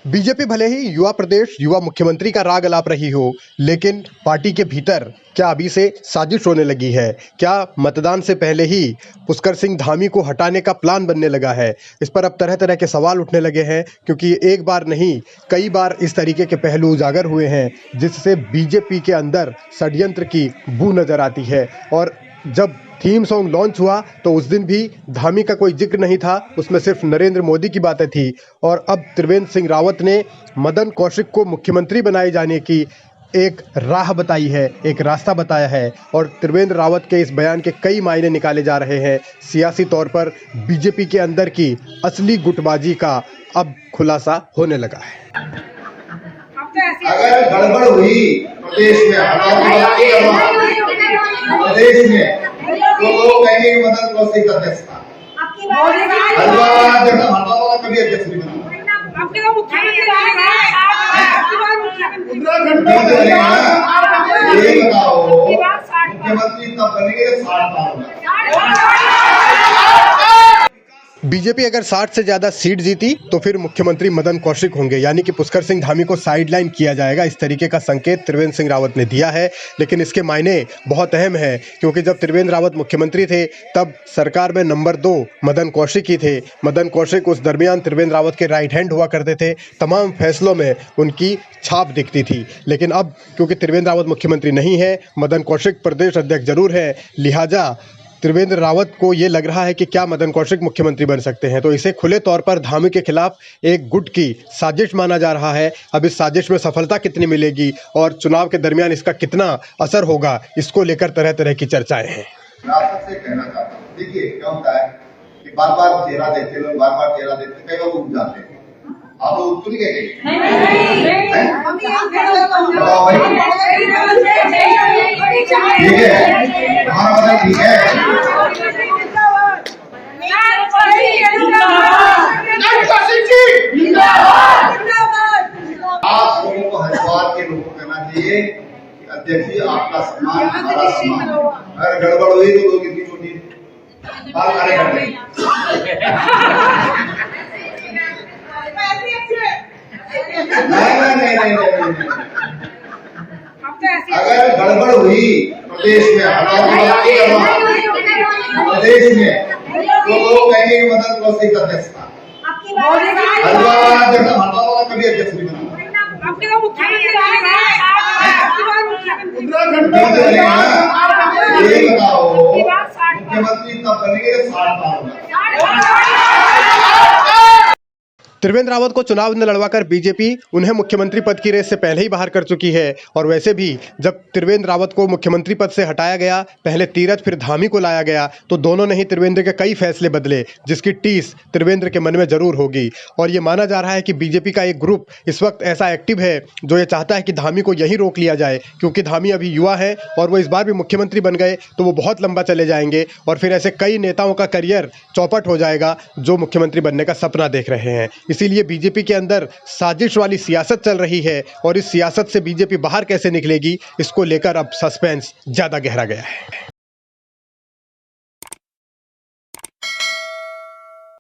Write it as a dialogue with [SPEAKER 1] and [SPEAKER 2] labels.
[SPEAKER 1] BJP भले ही युवा प्रदेश युवा मुख्यमंत्री का राग अलाप रही हो, लेकिन पार्टी के भीतर क्या अभी से साजिश होने लगी है? क्या मतदान से पहले ही पुष्कर सिंह धामी को हटाने का प्लान बनने लगा है? इस पर अब तरह तरह के सवाल उठने लगे हैं, क्योंकि एक बार नहीं कई बार इस तरीके के पहलू उजागर हुए हैं, जिससे बीजेपी के अंदर षड्यंत्र की बू नजर आती है। और जब थीम सॉन्ग लॉन्च हुआ तो उस दिन भी धामी का कोई जिक्र नहीं था, उसमें सिर्फ नरेंद्र मोदी की बातें थी। और अब त्रिवेंद्र सिंह रावत ने मदन कौशिक को मुख्यमंत्री बनाए जाने की एक राह बताई है, एक रास्ता बताया है। और त्रिवेंद्र रावत के इस बयान के कई मायने निकाले जा रहे हैं। सियासी तौर पर बीजेपी के अंदर की असली गुटबाजी का अब खुलासा होने लगा है।
[SPEAKER 2] अगर गड़बड़ हुई प्रदेश में प्रदेश में तो लोग कहेंगे कि मदन कौशिक अध्यक्ष था। कभी अध्यक्ष नहीं बना। ये बताओ मुख्यमंत्री तब बनेंगे 60 साल में।
[SPEAKER 1] बीजेपी अगर 60 से ज्यादा सीट जीती तो फिर मुख्यमंत्री मदन कौशिक होंगे, यानी कि पुष्कर सिंह धामी को साइडलाइन किया जाएगा। इस तरीके का संकेत त्रिवेंद्र सिंह रावत ने दिया है। लेकिन इसके मायने बहुत अहम है, क्योंकि जब त्रिवेंद्र रावत मुख्यमंत्री थे तब सरकार में नंबर 2 मदन कौशिक ही थे। मदन कौशिक उस दरमियान त्रिवेंद्र रावत के राइट हैंड हुआ करते थे, तमाम फैसलों में उनकी छाप दिखती थी। लेकिन अब क्योंकि त्रिवेंद्र रावत मुख्यमंत्री नहीं है, मदन कौशिक प्रदेश अध्यक्ष जरूर है, लिहाजा त्रिवेंद्र रावत को ये लग रहा है कि क्या मदन कौशिक मुख्यमंत्री बन सकते हैं। तो इसे खुले तौर पर धामी के खिलाफ एक गुट की साजिश माना जा रहा है। अब इस साजिश में सफलता कितनी मिलेगी और चुनाव के दरमियान इसका कितना असर होगा, इसको लेकर तरह तरह की चर्चाएं हैं।
[SPEAKER 2] से कहना चाहता हूँ, देखिए क्या होता है कि बार बार चेहरा देते लोग, बार बार चेहरा देते, कई लोग उठ जाते हैं। आप लोग उठ नहीं गए? ठीक है, हमारा ठीक है। आप लोगों को हरिद्वार के लोगों को कहना चाहिए कि अध्यक्ष जी आपका सम्मान हमारा सम्मान। अगर गड़बड़ हुई तो लोग इतनी छोटी बात खड़े कर दें। नहीं। अगर गड़बड़ हुई प्रदेश में प्रदेश में तो लोग कहेंगे कि मदन कौशिक अध्यक्ष था। कभी अध्यक्ष नहीं बना। ये बताओ मुख्यमंत्री तब बनेंगे 60 साल में।
[SPEAKER 1] त्रिवेंद्र रावत को चुनाव न लड़वाकर बीजेपी उन्हें मुख्यमंत्री पद की रेस से पहले ही बाहर कर चुकी है। और वैसे भी जब त्रिवेंद्र रावत को मुख्यमंत्री पद से हटाया गया, पहले तीरथ फिर धामी को लाया गया, तो दोनों ने ही त्रिवेंद्र के कई फैसले बदले, जिसकी टीस त्रिवेंद्र के मन में जरूर होगी। और ये माना जा रहा है कि बीजेपी का एक ग्रुप इस वक्त ऐसा एक्टिव है जो ये चाहता है कि धामी को यहीं रोक लिया जाए, क्योंकि धामी अभी युवा है और वो इस बार भी मुख्यमंत्री बन गए तो वो बहुत लंबा चले जाएंगे और फिर ऐसे कई नेताओं का करियर चौपट हो जाएगा जो मुख्यमंत्री बनने का सपना देख रहे हैं। इसीलिए बीजेपी के अंदर साजिश वाली सियासत चल रही है और इस सियासत से बीजेपी बाहर कैसे निकलेगी, इसको लेकर अब सस्पेंस ज्यादा गहरा गया है।